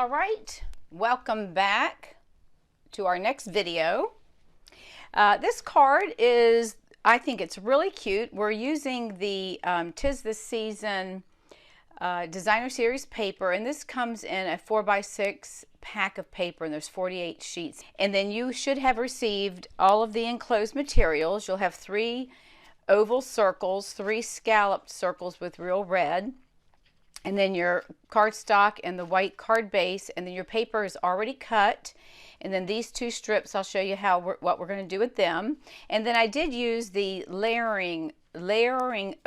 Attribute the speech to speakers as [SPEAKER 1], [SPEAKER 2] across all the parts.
[SPEAKER 1] All right, welcome back to our next video. This card is, I think it's really cute. We're using the Tis the Season Designer Series paper, and this comes in a 4x6 pack of paper, and there's 48 sheets. And then you should have received all of the enclosed materials. You'll have 3 oval circles, 3 scalloped circles with real red, and then your cardstock and the white card base, and then your paper is already cut. And then these 2 strips, I'll show you what we're going to do with them. And then I did use the layering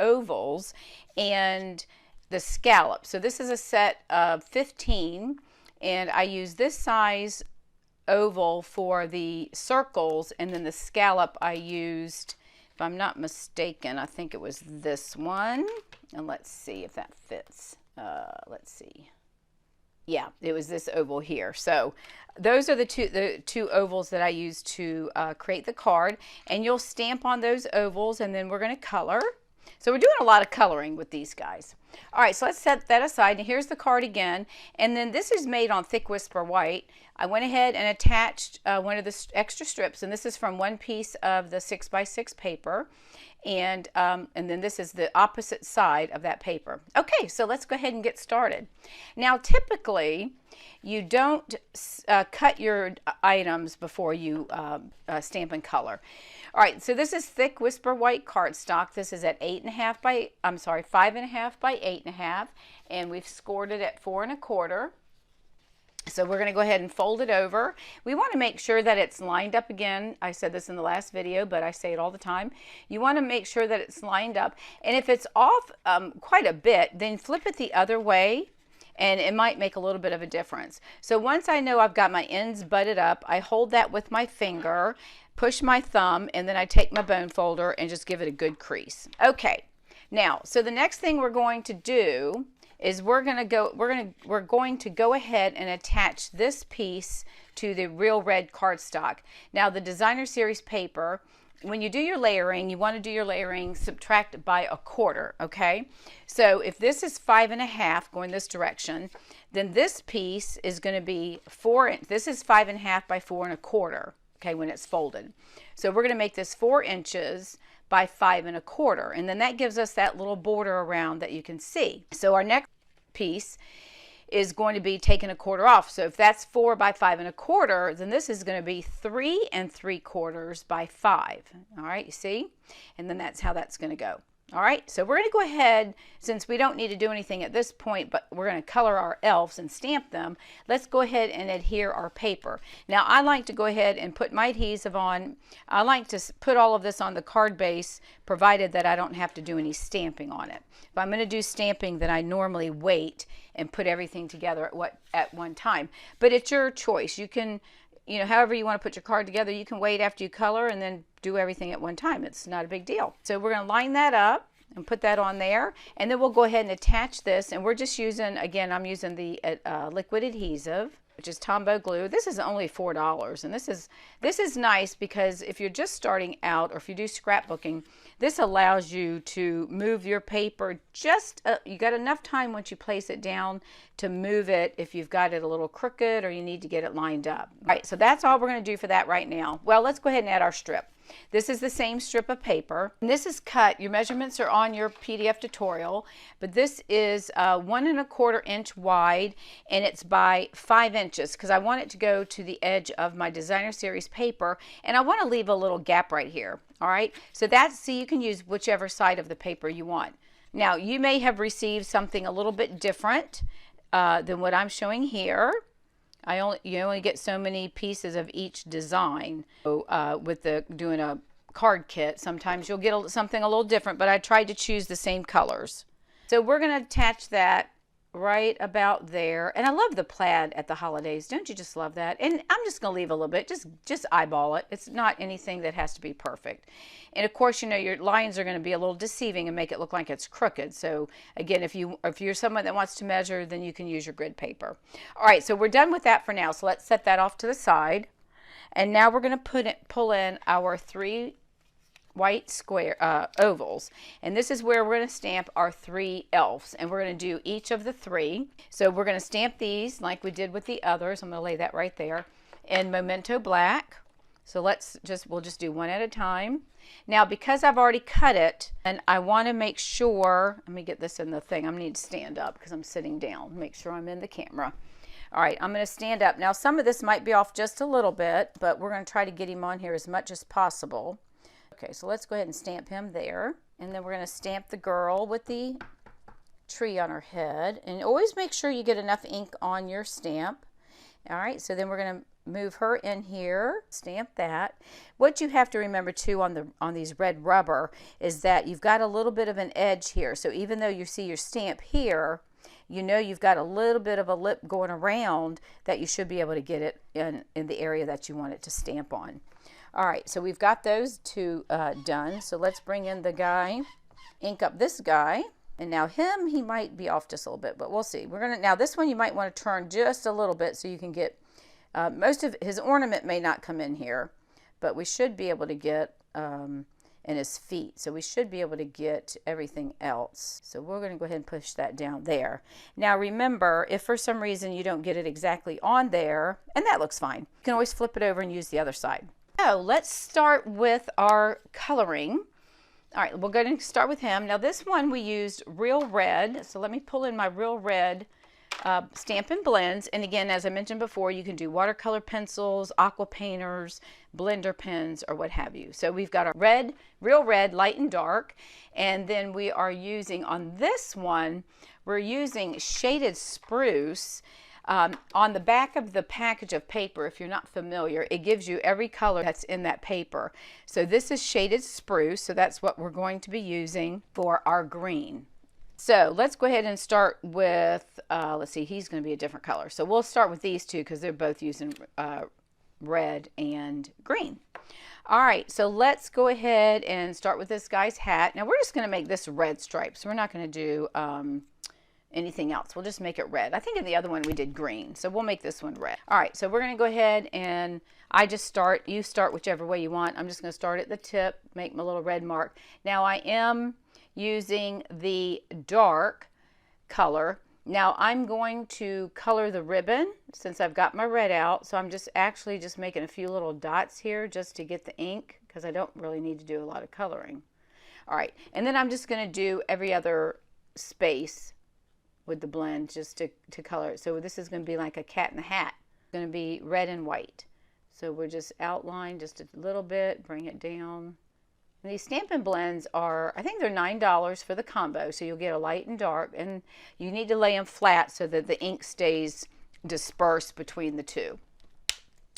[SPEAKER 1] ovals and the scallops. So this is a set of 15, and I used this size oval for the circles, and then the scallop I used, if I'm not mistaken, I think it was this one. And let's see if that fits. Let's see. Yeah, it was this oval here. So those are the two ovals that I used to create the card, and you'll stamp on those ovals, and then we're going to color. So we're doing a lot of coloring with these guys. All right, so let's set that aside. And here's the card again. And then this is made on thick whisper white. I went ahead and attached one of the extra strips, and this is from one piece of the 6x6 paper. And then this is the opposite side of that paper. Okay, so let's go ahead and get started. Now, typically, you don't cut your items before you stamp and color. All right, so this is thick whisper white cardstock. This is at 5.5 by 8.5, and we've scored it at 4 1/4. So we're going to go ahead and fold it over. We want to make sure that it's lined up again. I said this in the last video, but I say it all the time. You want to make sure that it's lined up. And if it's off quite a bit, then flip it the other way, and it might make a little bit of a difference. So once I know I've got my ends butted up, I hold that with my finger, push my thumb, and then I take my bone folder and just give it a good crease. Okay, now, so the next thing we're going to do is we're going to go ahead and attach this piece to the real red cardstock. Now, the Designer Series paper, when you do your layering, you want to do your layering subtract by 1/4, okay? So if this is 5.5 going this direction, then this piece is going to be 4. This is 5.5 by 4 1/4, okay, when it's folded. So we're going to make this 4 inches by 5 1/4, and then that gives us that little border around that you can see. So our next piece is going to be taking 1/4 off. So if that's 4 by 5 1/4, then this is going to be 3 3/4 by 5. All right, you see? And then that's how that's going to go. All right, so we're going to go ahead, since we don't need to do anything at this point, but we're going to color our elves and stamp them. Let's go ahead and adhere our paper. Now, I like to go ahead and put my adhesive on. I like to put all of this on the card base, provided that I don't have to do any stamping on it. If I'm going to do stamping, then I normally wait and put everything together at one time. But it's your choice. You can, however you want to put your card together, you can wait after you color and then do everything at one time. It's not a big deal. So we're going to line that up and put that on there, and then we'll go ahead and attach this, and we're just using, again, I'm using the liquid adhesive, which is Tombow glue. This is only $4, and this is nice because if you're just starting out, or if you do scrapbooking, this allows you to move your paper you got enough time once you place it down to move it if you've got it a little crooked or you need to get it lined up. All right, so that's all we're going to do for that right now. Well, let's go ahead and add our strip. This is the same strip of paper, and this is cut. Your measurements are on your PDF tutorial, but this is 1 1/4 inch wide, and it's by 5 inches because I want it to go to the edge of my Designer Series paper, and I want to leave a little gap right here. All right, so you can use whichever side of the paper you want. Now, you may have received something a little bit different than what I'm showing here. You only get so many pieces of each design. So, with doing a card kit, sometimes you'll get something a little different, but I tried to choose the same colors. So we're going to attach that right about there. And I love the plaid at the holidays. Don't you just love that? And I'm just going to leave a little bit. Just eyeball it. It's not anything that has to be perfect. And of course, your lines are going to be a little deceiving and make it look like it's crooked. So again, if you're someone that wants to measure, then you can use your grid paper. All right, so we're done with that for now. So let's set that off to the side. And now we're going to pull in our 3 white square ovals, and this is where we're going to stamp our 3 elves, and we're going to do each of the 3. So we're going to stamp these like we did with the others. I'm going to lay that right there in Memento Black. So we'll just do one at a time. Now, because I've already cut it, and I want to make sure, let me get this in the thing. I need to stand up because I'm sitting down. Make sure I'm in the camera. All right, I'm going to stand up. Now, some of this might be off just a little bit, but we're going to try to get him on here as much as possible. Okay, so let's go ahead and stamp him there. And then we're going to stamp the girl with the tree on her head. And always make sure you get enough ink on your stamp. All right, so then we're going to move her in here, stamp that. What you have to remember too on these red rubber is that you've got a little bit of an edge here. So even though you see your stamp here, you know you've got a little bit of a lip going around that you should be able to get it in the area that you want it to stamp on. All right, so we've got those 2 done. So let's bring in the guy, ink up this guy. And now he might be off just a little bit, but we'll see. Now this one you might want to turn just a little bit so you can get, most of his ornament may not come in here, but we should be able to get in his feet. So we should be able to get everything else. So we're going to go ahead and push that down there. Now remember, if for some reason you don't get it exactly on there, and that looks fine, you can always flip it over and use the other side. So let's start with our coloring. All right, we're going to start with him. Now this one we used Real Red. So let me pull in my Real Red Stampin' Blends. And again, as I mentioned before, you can do watercolor pencils, aqua painters, blender pens, or what have you. So we've got our red, Real Red, light and dark. And then we are using, on this one, we're using Shaded Spruce. On the back of the package of paper, if you're not familiar, it gives you every color that's in that paper. So this is Shaded Spruce, so that's what we're going to be using for our green. So let's go ahead and start with, let's see, he's going to be a different color. So we'll start with these 2 because they're both using red and green. All right, so let's go ahead and start with this guy's hat. Now we're just going to make this red stripe, so we're not going to do anything else. We'll just make it red. I think in the other one we did green, so we'll make this one red. All right, so we're going to go ahead and you start whichever way you want. I'm just going to start at the tip, make my little red mark. Now I am using the dark color. Now I'm going to color the ribbon since I've got my red out, so I'm just making a few little dots here just to get the ink because I don't really need to do a lot of coloring. All right, and then I'm just going to do every other space with the blend just to color it. So this is going to be like a cat in the hat. It's going to be red and white. So we'll just outline just a little bit, bring it down. And these Stampin' Blends are, I think they're $9 for the combo. So you'll get a light and dark, and you need to lay them flat so that the ink stays dispersed between the 2.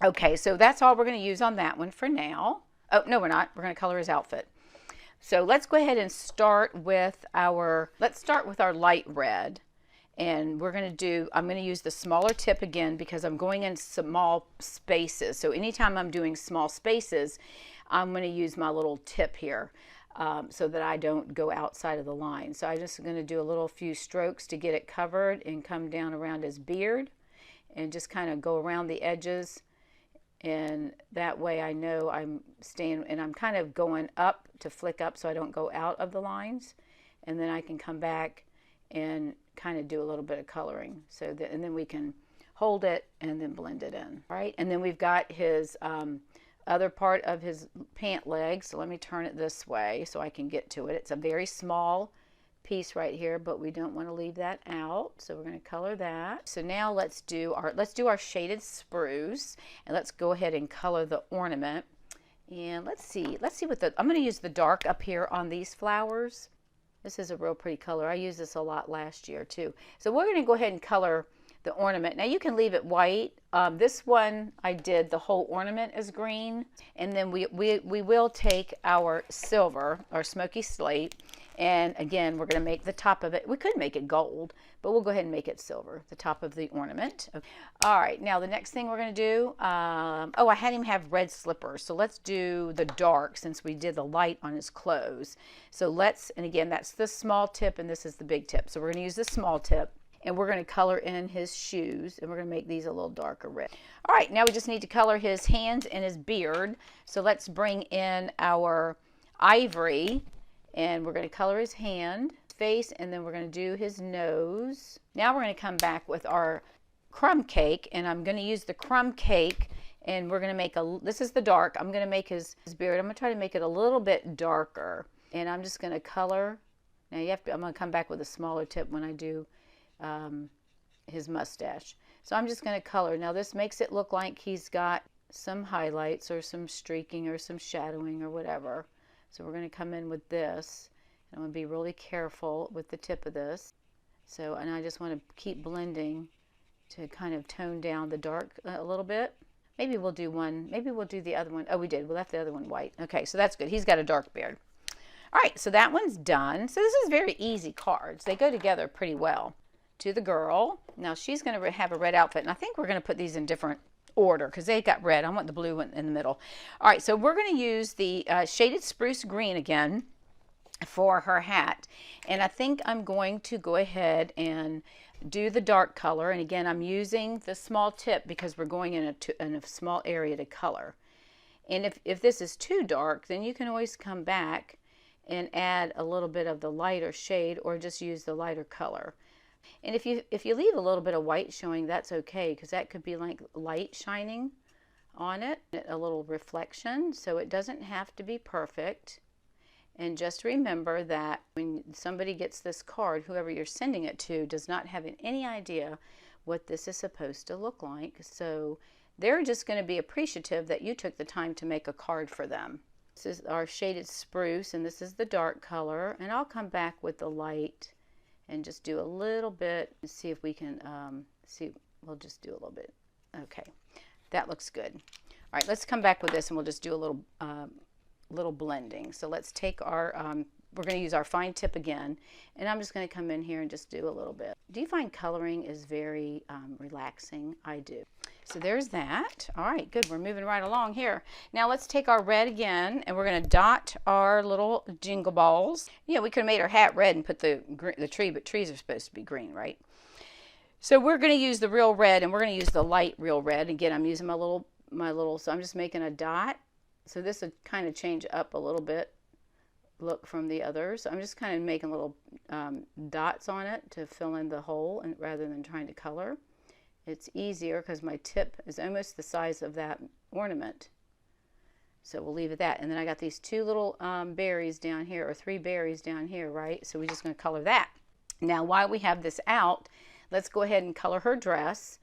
[SPEAKER 1] Okay, so that's all we're going to use on that one for now. Oh, no, we're not. We're going to color his outfit. So let's go ahead and start with our light red. And I'm going to use the smaller tip again because I'm going in small spaces. So anytime I'm doing small spaces, I'm going to use my little tip here so that I don't go outside of the line. So I'm just going to do a few strokes to get it covered and come down around his beard and just kind of go around the edges. And that way I know I'm staying, and I'm kind of going up to flick up so I don't go out of the lines. And then I can come back and kind of do a little bit of coloring and then we can hold it and then blend it in. All right, and then we've got his other part of his pant leg. So let me turn it this way so I can get to it. It's a very small piece right here, but we don't want to leave that out, so we're going to color that. So now let's do our Shaded Spruce, and let's go ahead and color the ornament. And let's see what I'm going to use the dark up here on these flowers. This is a real pretty color. I used this a lot last year too. So we're going to go ahead and color the ornament. Now you can leave it white. This one I did the whole ornament is green, and then we will take our silver or smoky slate, and again we're going to make the top of it. We could make it gold, but we'll go ahead and make it silver, the top of the ornament. Okay. All right, now the next thing we're going to do, oh, I had him have red slippers, so let's do the dark since we did the light on his clothes. So and again that's the small tip and this is the big tip, so we're going to use the small tip. And we're going to color in his shoes, and we're going to make these a little darker red. All right, now we just need to color his hands and his beard. So let's bring in our ivory, and we're going to color his hand, face, and then we're going to do his nose. Now we're going to come back with our crumb cake, and I'm going to use the crumb cake, and we're going to make this is the dark. I'm going to make his beard. I'm going to try to make it a little bit darker, and I'm just going to color. Now I'm going to come back with a smaller tip when I do his mustache. So I'm just going to color. Now this makes it look like he's got some highlights or some streaking or some shadowing or whatever. So we're going to come in with this. And I'm going to be really careful with the tip of this. So, and I just want to keep blending to kind of tone down the dark a little bit. Maybe we'll do one. Maybe we'll do the other one. Oh, we did. We left the other one white. Okay, so that's good. He's got a dark beard. All right, so that one's done. So this is very easy cards. They go together pretty well. To the girl. Now she's going to have a red outfit, and I think we're going to put these in different order because they got red. I want the blue one in the middle. All right, so we're going to use the shaded spruce green again for her hat, and I think I'm going to go ahead and do the dark color. And again, I'm using the small tip because we're going in a small area to color. And if this is too dark, then you can always come back and add a little bit of the lighter shade or just use the lighter color. And if you leave a little bit of white showing, that's okay, because that could be like light shining on it, a little reflection, so it doesn't have to be perfect. And just remember that when somebody gets this card, whoever you're sending it to does not have any idea what this is supposed to look like. So they're just going to be appreciative that you took the time to make a card for them. This is our shaded spruce, and this is the dark color. And I'll come back with the light and just do a little bit and see if we can we'll just do a little bit. Okay, that looks good. All right, let's come back with this and we'll just do a little blending. So let's take our we're going to use our fine tip again, and I'm just going to come in here and just do a little bit. Do you find coloring is very relaxing? I do. So there's that. All right, good. We're moving right along here. Now let's take our red again, and we're going to dot our little jingle balls. Yeah, we could have made our hat red and put the tree, but trees are supposed to be green, right? So we're going to use the real red, and we're going to use the light real red. Again, I'm using my little, so I'm just making a dot. So this would kind of change up a little bit look from the others. So I'm just kind of making little dots on it to fill in the hole, and rather than trying to color. It's easier because my tip is almost the size of that ornament. So we'll leave it that. And then I got these two little berries down here, or 3 berries down here, right? So we're just going to color that. Now while we have this out, let's go ahead and color her dress.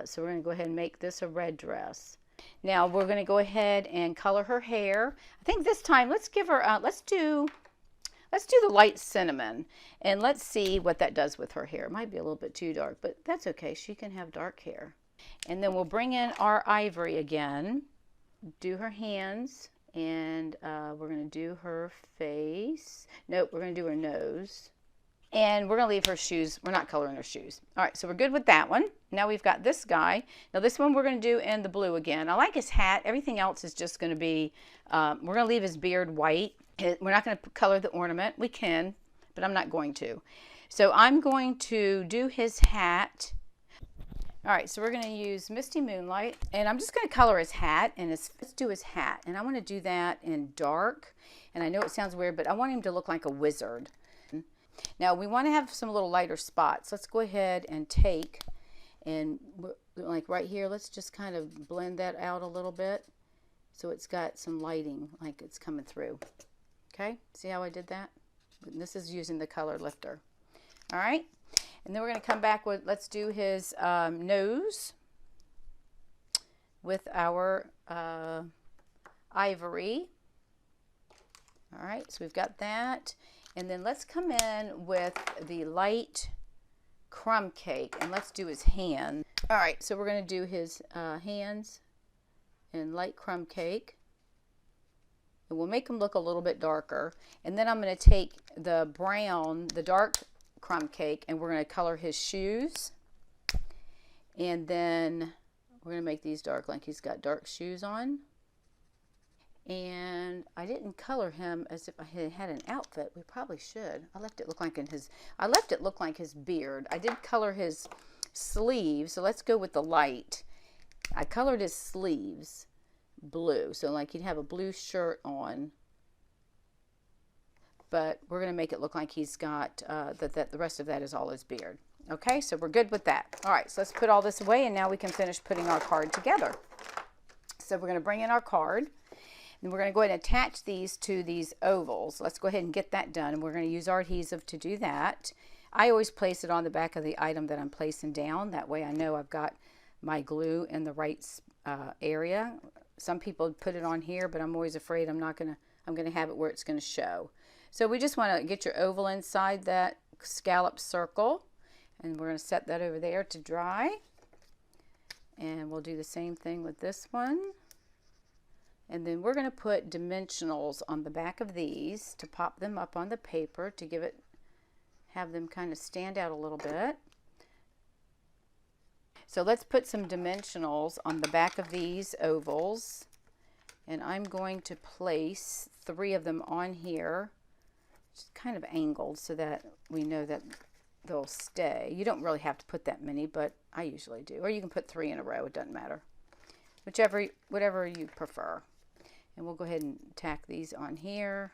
[SPEAKER 1] So we're going to go ahead and make this a red dress. Now we're going to go ahead and color her hair. I think this time let's give her, let's do the light cinnamon, and let's see what that does with her hair. It might be a little bit too dark, but that's okay. She can have dark hair. And then we'll bring in our ivory again, do her hands, and we're going to do her face. Nope, we're going to do her nose. And we're going to leave her shoes. We're not coloring her shoes. All right, so we're good with that one. Now we've got this guy. Now this one we're going to do in the blue again. I like his hat. Everything else is just going to be, we're going to leave his beard white. We're not going to color the ornament. We can, but I'm not going to. So I'm going to do his hat. All right, so we're going to use Misty Moonlight, and I'm just going to color his hat, and let's do his hat. And I want to do that in dark, and I know it sounds weird, but I want him to look like a wizard. Now we want to have some little lighter spots. Let's go ahead and take, and like right here, let's just kind of blend that out a little bit so it's got some lighting, like it's coming through. Okay, see how I did that? This is using the color lifter. All right, and then we're going to come back with, let's do his nose with our ivory. All right, so we've got that. And then let's come in with the light crumb cake, and let's do his hand. All right, so we're going to do his hands in light crumb cake. And we'll make them look a little bit darker. And then I'm going to take the brown, the dark crumb cake, and we're going to color his shoes. And then we're going to make these dark, like he's got dark shoes on. And I didn't color him as if I had an outfit. We probably should. I left it look like his beard. I did color his sleeves, so let's go with the light. I colored his sleeves blue, so like he'd have a blue shirt on, but we're going to make it look like he's got, that the rest of that is all his beard. Okay, so we're good with that. All right, so let's put all this away, and now we can finish putting our card together. So we're going to bring in our card, and we're going to go ahead and attach these to these ovals. Let's go ahead and get that done, and we're going to use our adhesive to do that. I always place it on the back of the item that I'm placing down. That way I know I've got my glue in the right area. Some people put it on here, but I'm always afraid I'm going to have it where it's going to show. So we just want to get your oval inside that scallop circle, and we're going to set that over there to dry. And we'll do the same thing with this one. And then we're going to put dimensionals on the back of these to pop them up on the paper to have them kind of stand out a little bit. So let's put some dimensionals on the back of these ovals. And I'm going to place 3 of them on here, just kind of angled so that we know that they'll stay. You don't really have to put that many, but I usually do. Or you can put 3 in a row, it doesn't matter. Whatever you prefer. And we'll go ahead and tack these on here.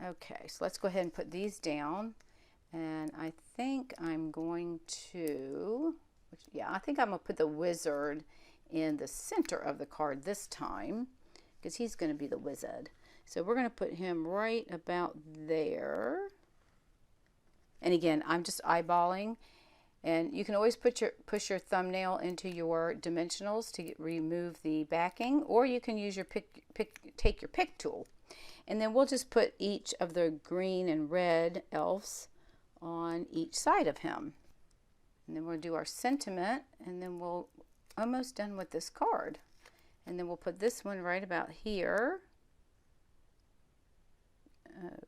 [SPEAKER 1] Okay, so let's go ahead and put these down. And I think I'm going to, I think I'm going to put the wizard in the center of the card this time, because he's going to be the wizard. So we're going to put him right about there. And again, I'm just eyeballing. And you can always push your thumbnail into your dimensionals to remove the backing, or you can use your take your pick tool. And then we'll just put each of the green and red elves on each side of him. And then we'll do our sentiment, and then we'll almost done with this card. And then we'll put this one right about here.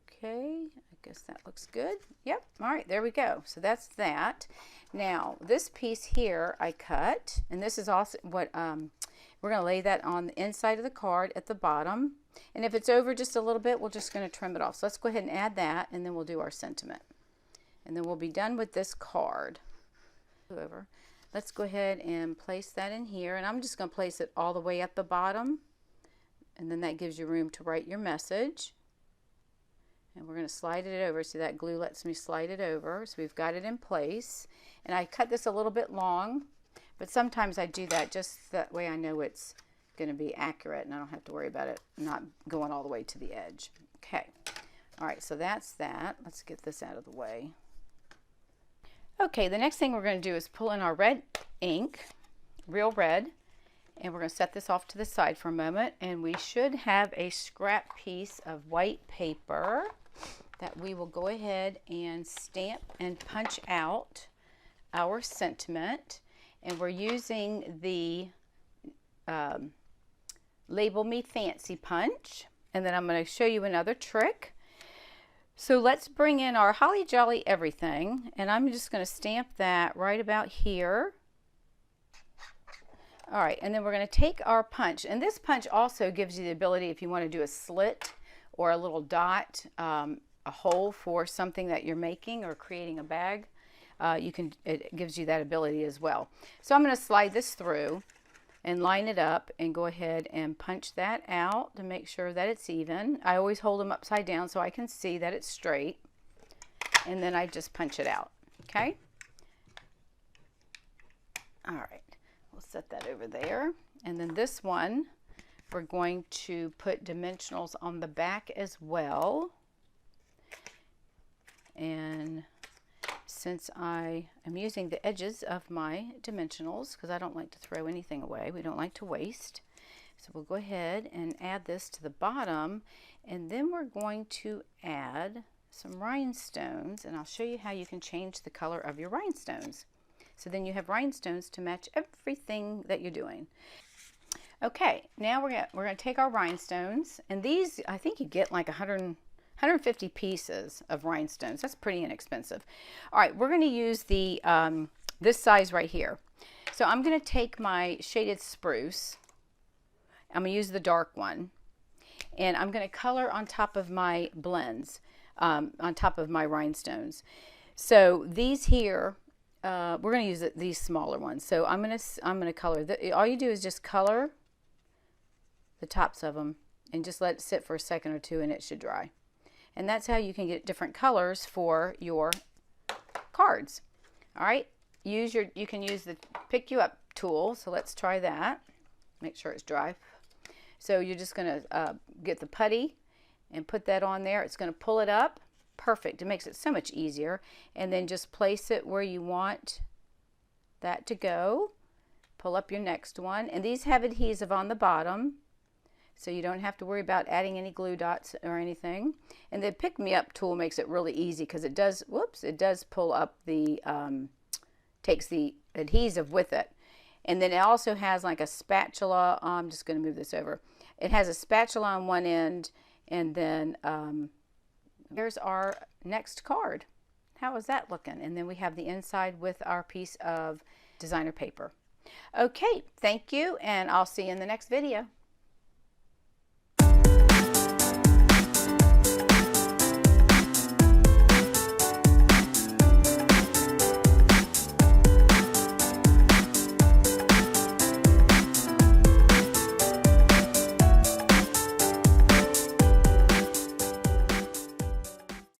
[SPEAKER 1] Okay, I guess that looks good. Yep, all right, there we go. So that's that. Now, this piece here I cut, and this is also what, we're going to lay that on the inside of the card at the bottom. And if it's over just a little bit, we're just going to trim it off. So let's go ahead and add that, and then we'll do our sentiment. And then we'll be done with this card. Over. Let's go ahead and place that in here, and I'm just going to place it all the way at the bottom, and then that gives you room to write your message. And we're going to slide it over. See, that glue lets me slide it over, so we've got it in place. And I cut this a little bit long, but sometimes I do that just that way I know it's going to be accurate and I don't have to worry about it not going all the way to the edge. Okay, all right, so that's that. Let's get this out of the way. Okay, the next thing we're going to do is pull in our red ink, real red, and we're going to set this off to the side for a moment, and we should have a scrap piece of white paper that we will go ahead and stamp and punch out our sentiment. And we're using the Label Me Fancy punch, and then I'm going to show you another trick. So let's bring in our Holly Jolly Everything, and I'm just going to stamp that right about here. All right, and then we're going to take our punch, and this punch also gives you the ability, if you want to do a slit or a little dot, a hole for something that you're making or creating a bag, it gives you that ability as well. So I'm going to slide this through and line it up and go ahead and punch that out to make sure that it's even. I always hold them upside down so I can see that it's straight, and then I just punch it out. Okay, all right, we'll set that over there. And then this one, we're going to put dimensionals on the back as well. And since I am using the edges of my dimensionals, because I don't like to throw anything away, we don't like to waste, so we'll go ahead and add this to the bottom, and then we're going to add some rhinestones, and I'll show you how you can change the color of your rhinestones. So then you have rhinestones to match everything that you're doing. Okay, now we're going to take our rhinestones, and these, I think you get like 150 pieces of rhinestones. That's pretty inexpensive. All right, we're going to use the this size right here. So I'm going to take my shaded spruce. I'm going to use the dark one, and I'm going to color on top of my blends, on top of my rhinestones. So these here, we're going to use these smaller ones. So I'm going to color. All you do is just color the tops of them and just let it sit for a second or two and it should dry. And that's how you can get different colors for your cards. All right, you can use the pick you up tool. So let's try that. Make sure it's dry. So you're just going to get the putty and put that on there. It's going to pull it up. Perfect. It makes it so much easier. And then just place it where you want that to go. Pull up your next one. And these have adhesive on the bottom, so you don't have to worry about adding any glue dots or anything. And the pick me up tool makes it really easy because it does, whoops, it does pull up the, takes the adhesive with it. And then it also has like a spatula. I'm just going to move this over. It has a spatula on one end, and then here's our next card. How is that looking? And then we have the inside with our piece of designer paper. Okay, thank you, and I'll see you in the next video.